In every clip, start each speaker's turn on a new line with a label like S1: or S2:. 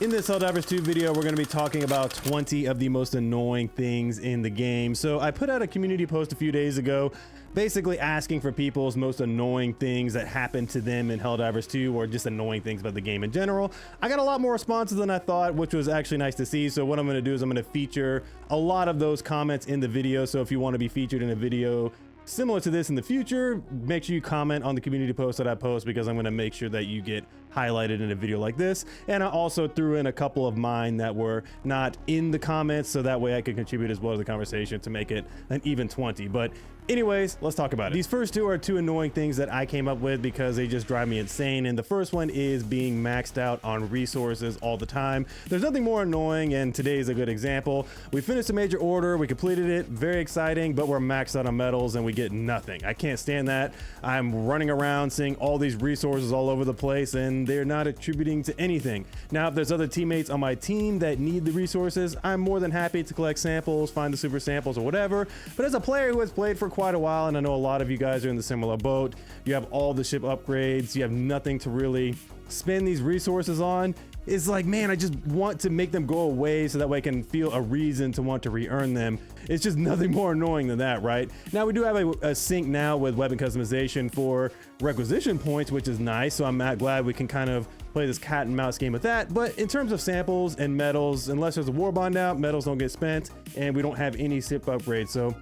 S1: In this Helldivers 2 video, we're going to be talking about 20 of the most annoying things in the game. So I put out a community post a few days ago, basically asking for people's most annoying things that happened to them in Helldivers 2, or just annoying things about the game in general. I got a lot more responses than I thought, which was actually nice to see. So what I'm going to do is I'm going to feature a lot of those comments in the video. So if you want to be featured in a video similar to this in the future, make sure you comment on the community post that I post, because I'm going to make sure that you get highlighted in a video like this. And I also threw in a couple of mine that were not in the comments, so that way I could contribute as well to the conversation to make it an even 20. But anyways, let's talk about it. These first two are two annoying things that I came up with because they just drive me insane. And the first one is being maxed out on resources all the time. There's nothing more annoying, and today is a good example. We finished a major order, we completed it, very exciting, but we're maxed out on metals and we get nothing. I can't stand that. I'm running around seeing all these resources all over the place and they're not attributing to anything. Now, if there's other teammates on my team that need the resources, I'm more than happy to collect samples, find the super samples or whatever. But as a player who has played for quite a while, and I know a lot of you guys are in the similar boat, you have all the ship upgrades, you have nothing to really spend these resources on. It's like, man, I just want to make them go away so that way I can feel a reason to want to re-earn them. It's just nothing more annoying than that, right? Now, we do have a sync now with weapon customization for requisition points, which is nice. So I'm glad we can kind of play this cat and mouse game with that. But in terms of samples and metals, unless there's a warbond out, metals don't get spent, and we don't have any ship upgrades. So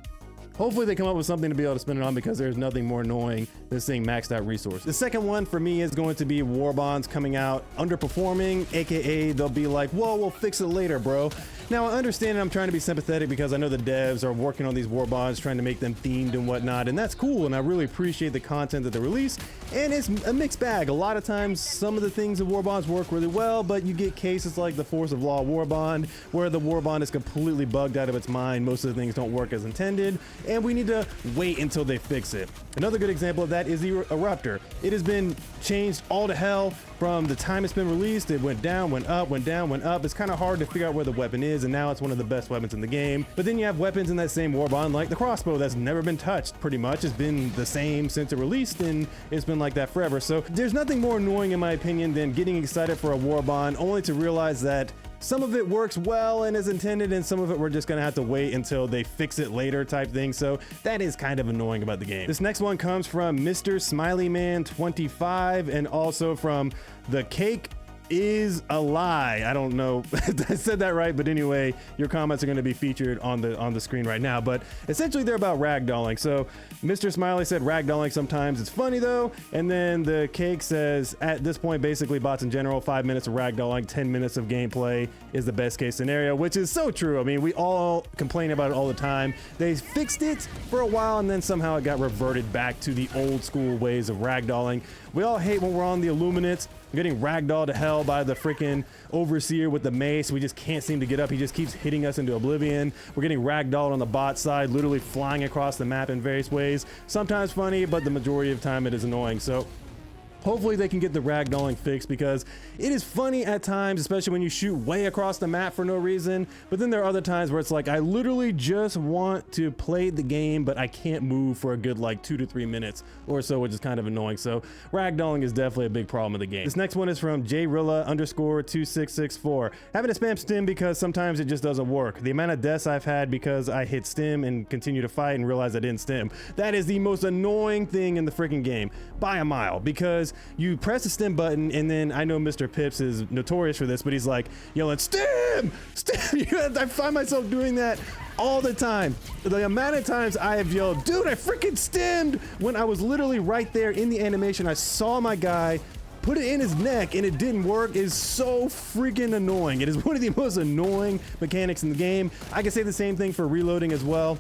S1: hopefully they come up with something to be able to spend it on, because there's nothing more annoying than seeing maxed out resources. The second one for me is going to be warbonds coming out underperforming, aka they'll be like, whoa, we'll fix it later, bro. Now, I understand I'm trying to be sympathetic because I know the devs are working on these warbonds, trying to make them themed and whatnot, and that's cool, and I really appreciate the content that they release, and it's a mixed bag. A lot of times, some of the things in warbonds work really well, but you get cases like the Force of Law warbond, where the warbond is completely bugged out of its mind. Most of the things don't work as intended, and we need to wait until they fix it. Another good example of that is the Eruptor. It has been changed all to hell from the time it's been released. It went down, went up, went down, went up. It's kind of hard to figure out where the weapon is, and now it's one of the best weapons in the game. But then you have weapons in that same warbond, like the crossbow, that's never been touched pretty much. It's been the same since it released, and it's been like that forever. So there's nothing more annoying, in my opinion, than getting excited for a warbond only to realize that some of it works well and as intended, and some of it we're just gonna have to wait until they fix it later type thing. So that is kind of annoying about the game. This next one comes from Mr. Smiley Man 25, and also from The Cake Is a Lie. I don't know if I said that right, but anyway, your comments are going to be featured on the screen right now. But essentially, they're about ragdolling. So Mr. Smiley said ragdolling sometimes it's funny though, and then The Cake says at this point, basically bots in general, 5 minutes of ragdolling, 10 minutes of gameplay is the best case scenario, which is so true. I mean, we all complain about it all the time. They fixed it for a while, and then somehow it got reverted back to the old school ways of ragdolling. We all hate when we're on the Illuminates, getting ragdolled to hell by the freaking overseer with the mace. We just can't seem to get up. He just keeps hitting us into oblivion. We're getting ragdolled on the bot side, literally flying across the map in various ways. Sometimes funny, but the majority of the time it is annoying. So hopefully they can get the ragdolling fixed, because it is funny at times, especially when you shoot way across the map for no reason. But then there are other times where it's like, I literally just want to play the game, but I can't move for a good like 2 to 3 minutes or so, which is kind of annoying. So ragdolling is definitely a big problem of the game. This next one is from JRilla_2664. Having to spam stim because sometimes it just doesn't work. The amount of deaths I've had because I hit stim and continue to fight and realize I didn't stim. That is the most annoying thing in the freaking game by a mile, because you press the stim button, and then I know Mr. Pips is notorious for this, but he's like yelling, stim! Stim! I find myself doing that all the time. The amount of times I have yelled, dude, I freaking stimmed, when I was literally right there in the animation. I saw my guy put it in his neck and it didn't work is so freaking annoying. It is one of the most annoying mechanics in the game. I can say the same thing for reloading as well.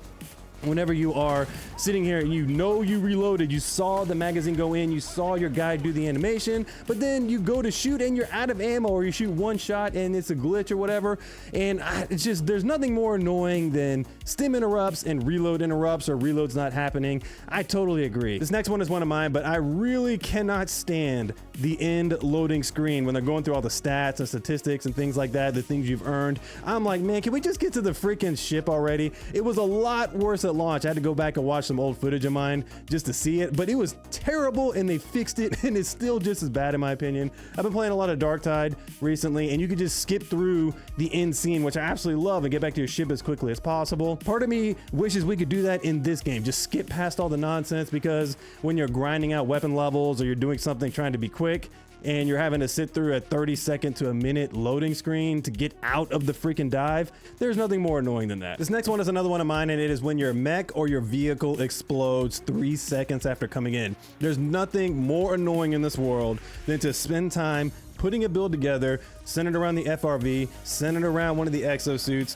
S1: Whenever you are sitting here and you know you reloaded, you saw the magazine go in, you saw your guy do the animation, but then you go to shoot and you're out of ammo, or you shoot one shot and it's a glitch or whatever, and it's just, there's nothing more annoying than stim interrupts and reload interrupts, or reload's not happening. I totally agree. This next one is one of mine, but I really cannot stand the end loading screen when they're going through all the stats and statistics and things like that, the things you've earned. I'm like, man, can we just get to the freaking ship already? It was a lot worse at launch. I had to go back and watch some old footage of mine just to see it, but it was terrible and they fixed it and it's still just as bad in my opinion. I've been playing a lot of Darktide recently and you could just skip through the end scene, which I absolutely love, and get back to your ship as quickly as possible. Part of me wishes we could do that in this game. Just skip past all the nonsense, because when you're grinding out weapon levels or you're doing something trying to be quick, and you're having to sit through a 30-second to a minute loading screen to get out of the freaking dive, there's nothing more annoying than that. This next one is another one of mine, and it is when your mech or your vehicle explodes 3 seconds after coming in. There's nothing more annoying in this world than to spend time putting a build together, centered around the FRV, centered around one of the exosuits.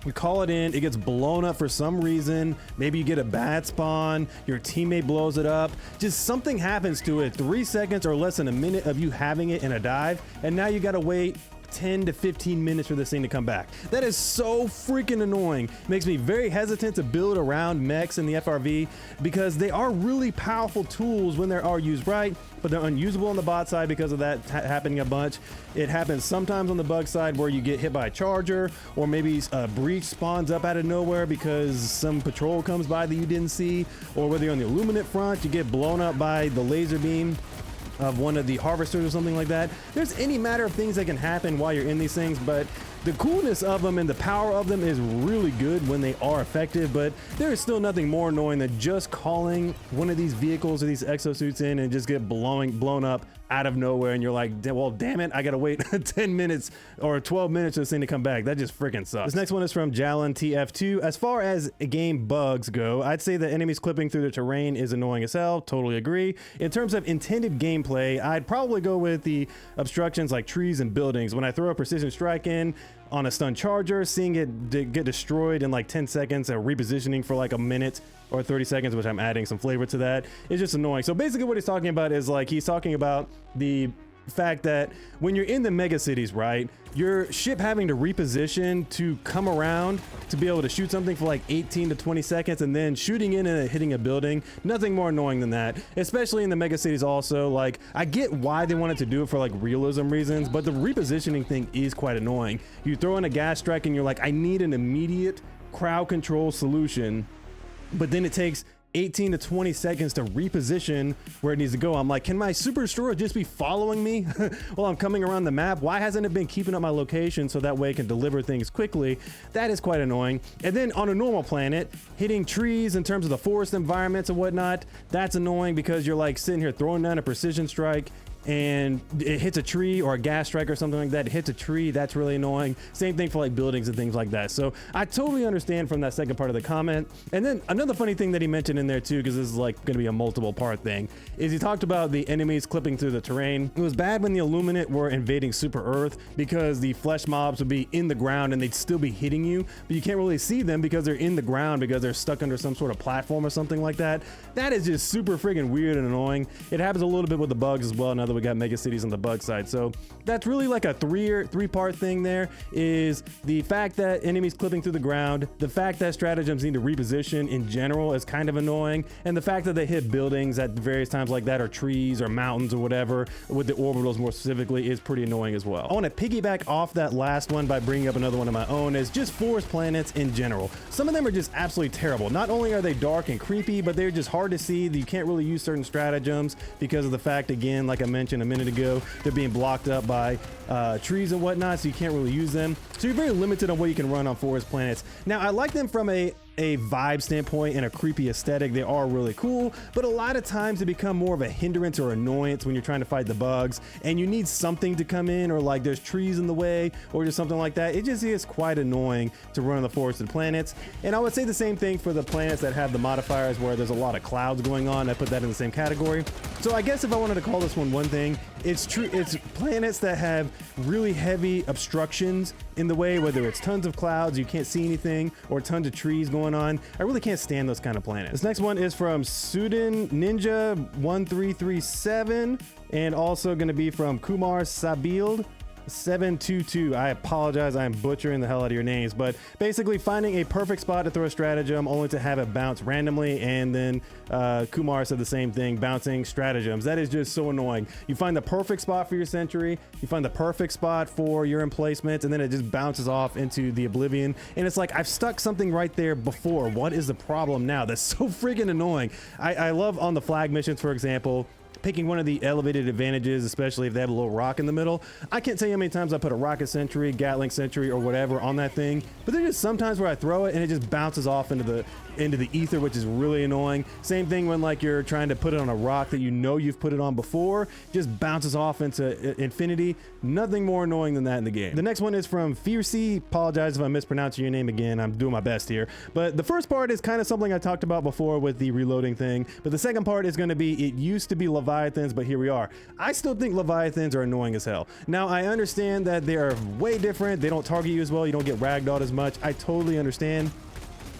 S1: You call it in, it gets blown up for some reason. Maybe you get a bad spawn, your teammate blows it up. Just something happens to it. 3 seconds or less than a minute of you having it in a dive, and now you gotta wait 10 to 15 minutes for this thing to come back. That is so freaking annoying. Makes me very hesitant to build around mechs in the FRV, because they are really powerful tools when they are used right, but they're unusable on the bot side because of that happening a bunch. It happens sometimes on the bug side where you get hit by a charger, or maybe a breach spawns up out of nowhere because some patrol comes by that you didn't see, or whether you're on the Illuminate front, you get blown up by the laser beam of one of the harvesters or something like that. There's any matter of things that can happen while you're in these things, but the coolness of them and the power of them is really good when they are effective, but there is still nothing more annoying than just calling one of these vehicles or these exosuits in and just get blown up out of nowhere, and you're like, well, damn it, I gotta wait 10 minutes or 12 minutes for this thing to come back. That just freaking sucks. This next one is from Jalen TF2. As far as game bugs go, I'd say that enemies clipping through the terrain is annoying as hell. Totally agree. In terms of intended gameplay, I'd probably go with the obstructions like trees and buildings. When I throw a precision strike in on a stun charger, seeing it get destroyed in like 10 seconds, or repositioning for like a minute or 30 seconds, which I'm adding some flavor to that, is just annoying. So basically what he's talking about is like, he's talking about the fact that when you're in the mega cities, right, your ship having to reposition to come around to be able to shoot something for like 18 to 20 seconds and then shooting in and hitting a building, nothing more annoying than that, especially in the mega cities. Also, like, I get why they wanted to do it for like realism reasons, but the repositioning thing is quite annoying. You throw in a gas strike and you're like, I need an immediate crowd control solution, but then it takes 18 to 20 seconds to reposition where it needs to go. I'm like, can my super destroyer just be following me while I'm coming around the map? Why hasn't it been keeping up my location so that way it can deliver things quickly? That is quite annoying. And then on a normal planet, hitting trees in terms of the forest environments and whatnot, that's annoying, because you're like sitting here throwing down a precision strike and it hits a tree, or a gas strike or something like that, it hits a tree. That's really annoying. Same thing for like buildings and things like that. So I totally understand from that second part of the comment. And then another funny thing that he mentioned in there too, because this is like going to be a multiple part thing, is he talked about the enemies clipping through the terrain. It was bad when the Illuminate were invading Super Earth, because the flesh mobs would be in the ground and they'd still be hitting you, but you can't really see them because they're in the ground, because they're stuck under some sort of platform or something like that. That is just super friggin' weird and annoying. It happens a little bit with the bugs as well, now that we got mega cities on the bug side. So that's really like a three-part thing. There is the fact that enemies clipping through the ground, the fact that stratagems need to reposition in general is kind of annoying, and the fact that they hit buildings at various times like that, or trees or mountains or whatever, with the orbitals more specifically, is pretty annoying as well. I want to piggyback off that last one by bringing up another one of my own, is just forest planets in general. Some of them are just absolutely terrible. Not only are they dark and creepy, but they're just hard to see. You can't really use certain stratagems because of the fact, again, like I mentioned a minute ago, they're being blocked up by trees and whatnot, so you can't really use them. So you're very limited on what you can run on forest planets. Now, I like them from a vibe standpoint and a creepy aesthetic. They are really cool, but a lot of times they become more of a hindrance or annoyance when you're trying to fight the bugs and you need something to come in, or like there's trees in the way or just something like that. It just is quite annoying to run on the forested planets. And I would say the same thing for the planets that have the modifiers where there's a lot of clouds going on. I put that in the same category. So I guess if I wanted to call this one thing, it's planets that have really heavy obstructions in the way, whether it's tons of clouds, you can't see anything, or tons of trees going on. I really can't stand those kind of planets. This next one is from Sudan Ninja 1337, and also going to be from Kumar Sabild. 722. I apologize, I am butchering the hell out of your names, but basically finding a perfect spot to throw a stratagem only to have it bounce randomly, and then Kumar said the same thing, bouncing stratagems. That is just so annoying. You find the perfect spot for your sentry, you find the perfect spot for your emplacement, and then it just bounces off into the oblivion, and it's like, I've stuck something right there before. What is the problem now? That's so freaking annoying. I love on the flag missions, for example, picking one of the elevated advantages, especially if they have a little rock in the middle. I can't tell you how many times I put a rocket sentry, Gatling sentry, or whatever on that thing, but there's just sometimes where I throw it and it just bounces off into the ether, which is really annoying. Same thing when like you're trying to put it on a rock that you know you've put it on before, just bounces off into infinity. Nothing more annoying than that in the game. The next one is from Fiercey. Apologize if I'm mispronouncing your name again. I'm doing my best here. But the first part is kind of something I talked about before with the reloading thing. But the second part is going to be, it used to be Leviathans, but here we are. I still think Leviathans are annoying as hell. Now, I understand that they are way different. They don't target you as well. You don't get ragdolled as much. I totally understand.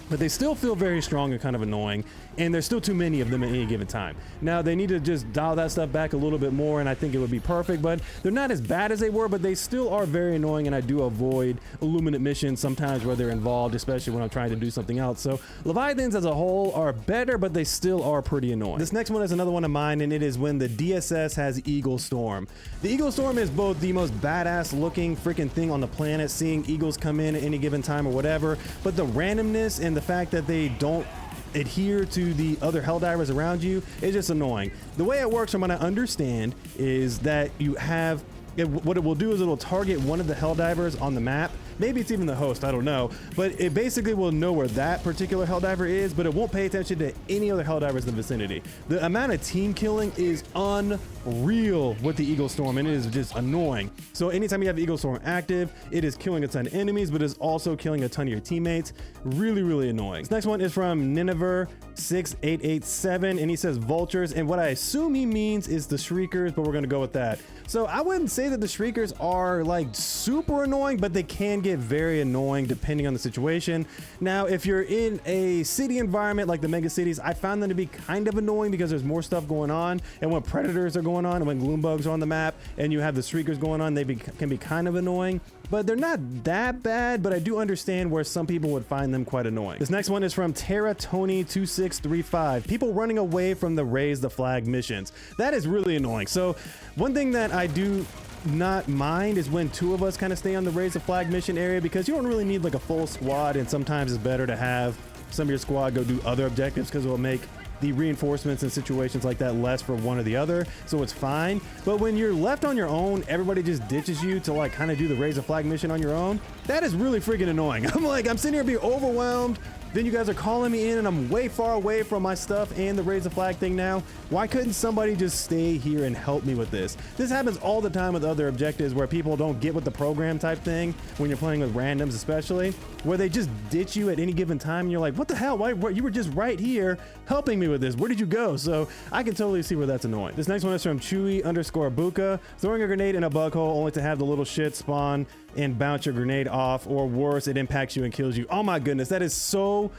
S1: But they still feel very strong and kind of annoying, and there's still too many of them at any given time. Now, they need to just dial that stuff back a little bit more, and I think it would be perfect, but they're not as bad as they were, but they still are very annoying, and I do avoid Illuminate missions sometimes where they're involved, especially when I'm trying to do something else. So Leviathans as a whole are better, but they still are pretty annoying. This next one is another one of mine, and it is when the DSS has Eagle Storm. The Eagle Storm is both the most badass looking freaking thing on the planet, seeing eagles come in at any given time or whatever, but the randomness and the fact that they don't adhere to the other Helldivers around you is just annoying. The way it works, from what I understand, is that you have, what it will do is it'll target one of the Helldivers on the map. Maybe it's even the host, I don't know, but it basically will know where that particular Helldiver is, but it won't pay attention to any other Helldivers in the vicinity. The amount of team killing is unreal with the Eagle Storm, and it is just annoying. So anytime you have Eagle Storm active, it is killing a ton of enemies, but it's also killing a ton of your teammates. Really, really annoying. This next one is from Nineveh 6887, and he says vultures, and what I assume he means is the Shriekers, but we're gonna go with that. So I wouldn't say that the Shriekers are like super annoying, but they can get very annoying depending on the situation. Now, if you're in a city environment like the mega cities, I found them to be kind of annoying because there's more stuff going on, and when predators are going on and when gloombugs are on the map and you have the Shriekers going on, they can be kind of annoying. But they're not that bad, but I do understand where some people would find them quite annoying. This next one is from Terra Tony 2635. People running away from the raise the flag missions. That is really annoying. So one thing that I do not mind is when two of us kind of stay on the raise the flag mission area, because you don't really need like a full squad, and sometimes it's better to have some of your squad go do other objectives because it will make the reinforcements in situations like that less for one or the other, so it's fine. But when you're left on your own, everybody just ditches you to like kind of do the raise a flag mission on your own. That is really freaking annoying. I'm sitting here being overwhelmed, then you guys are calling me in and I'm way far away from my stuff and the raise the flag thing now. Why couldn't somebody just stay here and help me with this? This happens all the time with other objectives where people don't get with the program type thing, when you're playing with randoms especially, where they just ditch you at any given time and you're like, what the hell? Why you were just right here helping me with this. Where did you go? So I can totally see where that's annoying. This next one is from Chewy_Buka. Throwing a grenade in a bug hole only to have the little shit spawn and bounce your grenade off, or worse, it impacts you and kills you. Oh my goodness, that is so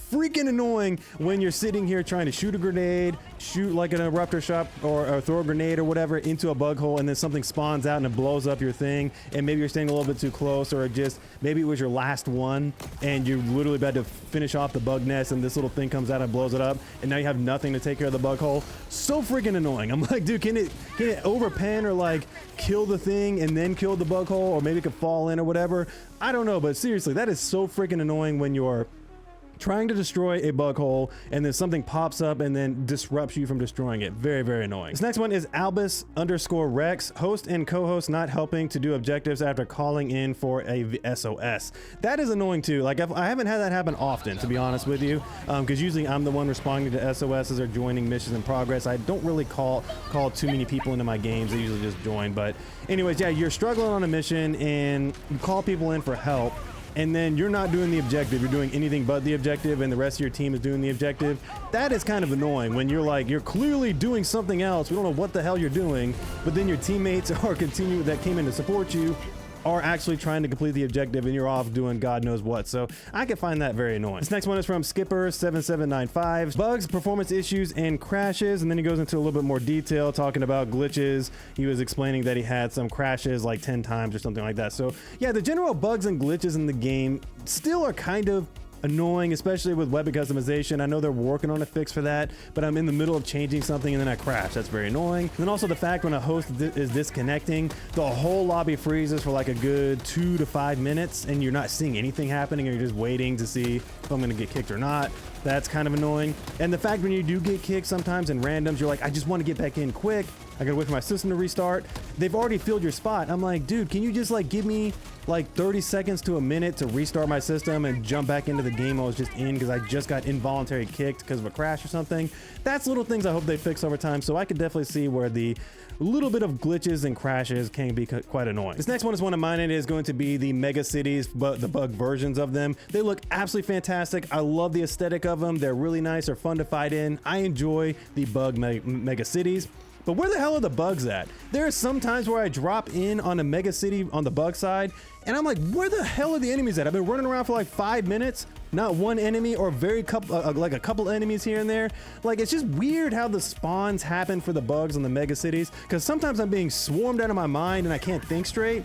S1: freaking annoying when you're sitting here trying to shoot a grenade, shoot like an eruptor shot, or throw a grenade or whatever into a bug hole, and then something spawns out and it blows up your thing, and maybe you're staying a little bit too close, or maybe it was your last one and you're literally about to finish off the bug nest and this little thing comes out and blows it up, and now you have nothing to take care of the bug hole. So freaking annoying. I'm like, dude, can it overpen or like kill the thing and then kill the bug hole, or maybe it could fall in or whatever? I don't know, but seriously, that is so freaking annoying when you're trying to destroy a bug hole and then something pops up and then disrupts you from destroying it. Very, very annoying. This next one is Albus_Rex. Host and co-host not helping to do objectives after calling in for a SOS. That is annoying too. Like, I haven't had that happen often, to be honest with you, because usually I'm the one responding to SOSs or joining missions in progress. I don't really call too many people into my games. I usually just join. But anyways, yeah, you're struggling on a mission and you call people in for help, and then you're not doing the objective, you're doing anything but the objective, and the rest of your team is doing the objective. That is kind of annoying when you're clearly doing something else. We don't know what the hell you're doing, but then your teammates that came in to support you are actually trying to complete the objective and you're off doing God knows what. So I can find that very annoying. This next one is from Skipper7795. Bugs, performance issues, and crashes. And then he goes into a little bit more detail talking about glitches. He was explaining that he had some crashes like 10 times or something like that. So yeah, the general bugs and glitches in the game still are kind of annoying, especially with weapon customization. I know they're working on a fix for that, but I'm in the middle of changing something and then I crash. That's very annoying. And then also the fact when a host is disconnecting, the whole lobby freezes for like a good 2 to 5 minutes and you're not seeing anything happening and you're just waiting to see if I'm gonna get kicked or not. That's kind of annoying. And the fact when you do get kicked sometimes in randoms, you're like, I just want to get back in quick. I gotta wait for my system to restart. They've already filled your spot. I'm like, dude, can you just like give me like 30 seconds to a minute to restart my system and jump back into the game I was just in because I just got involuntary kicked because of a crash or something? That's little things I hope they fix over time. So I could definitely see where the little bit of glitches and crashes can be quite annoying. This next one is one of mine. It is going to be the mega cities, but the bug versions of them. They look absolutely fantastic. I love the aesthetic of them. They're really nice. They're fun to fight in. I enjoy the bug mega cities. But where the hell are the bugs at? There are some times where I drop in on a mega city on the bug side and I'm like, where the hell are the enemies at? I've been running around for like 5 minutes, not one enemy or like a couple enemies here and there. Like, it's just weird how the spawns happen for the bugs on the mega cities, because sometimes I'm being swarmed out of my mind and I can't think straight.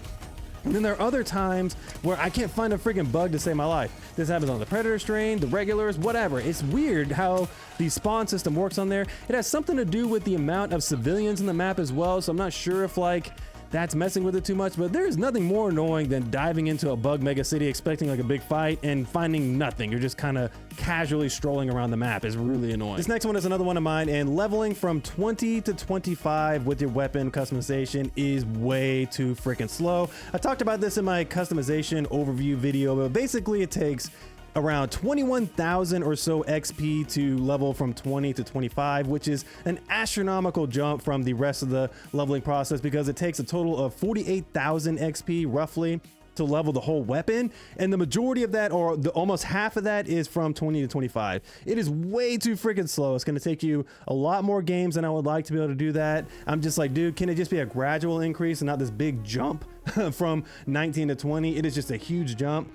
S1: And then there are other times where I can't find a freaking bug to save my life. This happens on the Predator strain, the regulars, whatever. It's weird how the spawn system works on there. It has something to do with the amount of civilians in the map as well, so I'm not sure if like that's messing with it too much, but there's nothing more annoying than diving into a bug mega city expecting like a big fight and finding nothing. You're just kind of casually strolling around the map. Is really annoying. This next one is another one of mine, and leveling from 20 to 25 with your weapon customization is way too freaking slow. I talked about this in my customization overview video, but basically it takes around 21,000 or so XP to level from 20 to 25, which is an astronomical jump from the rest of the leveling process because it takes a total of 48,000 XP roughly to level the whole weapon, and the majority of that, or almost half of that, is from 20 to 25. It is way too freaking slow. It's going to take you a lot more games than I would like to be able to do that. I'm just like, dude, can it just be a gradual increase and not this big jump from 19 to 20? It is just a huge jump.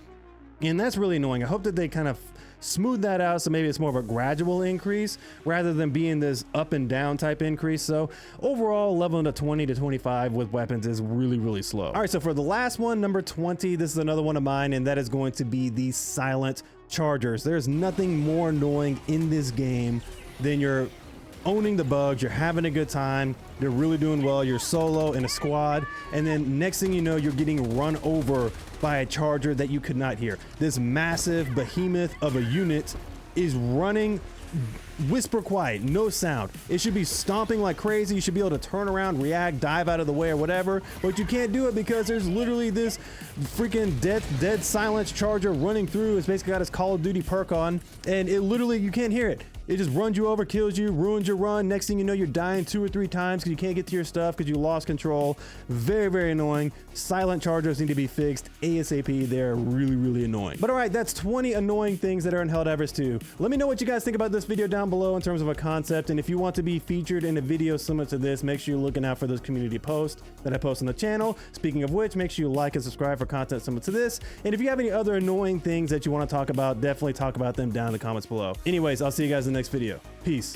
S1: And that's really annoying. I hope that they kind of smooth that out so maybe it's more of a gradual increase rather than being this up and down type increase. So overall, leveling to 20 to 25 with weapons is really, really slow. All right, so for the last one, number 20, this is another one of mine, and that is going to be the silent chargers. There's nothing more annoying in this game than you're owning the bugs, you're having a good time, you're really doing well, you're solo in a squad, and then next thing you know, you're getting run over by a charger that you could not hear. This massive behemoth of a unit is running whisper quiet, no sound. It should be stomping like crazy. You should be able to turn around, react, dive out of the way or whatever, but you can't do it because there's literally this freaking dead silence charger running through. It's basically got its Call of Duty perk on, and it literally, you can't hear it. It just runs you over, kills you, ruins your run. Next thing you know, you're dying 2 or 3 times because you can't get to your stuff because you lost control. Very, very annoying. Silent chargers need to be fixed ASAP. They're really, really annoying. But all right, that's 20 annoying things that are in Helldivers 2. Let me know what you guys think about this video down below in terms of a concept. And if you want to be featured in a video similar to this, make sure you're looking out for those community posts that I post on the channel. Speaking of which, make sure you like and subscribe for content similar to this. And if you have any other annoying things that you want to talk about, definitely talk about them down in the comments below. Anyways, I'll see you guys in the next video. Peace.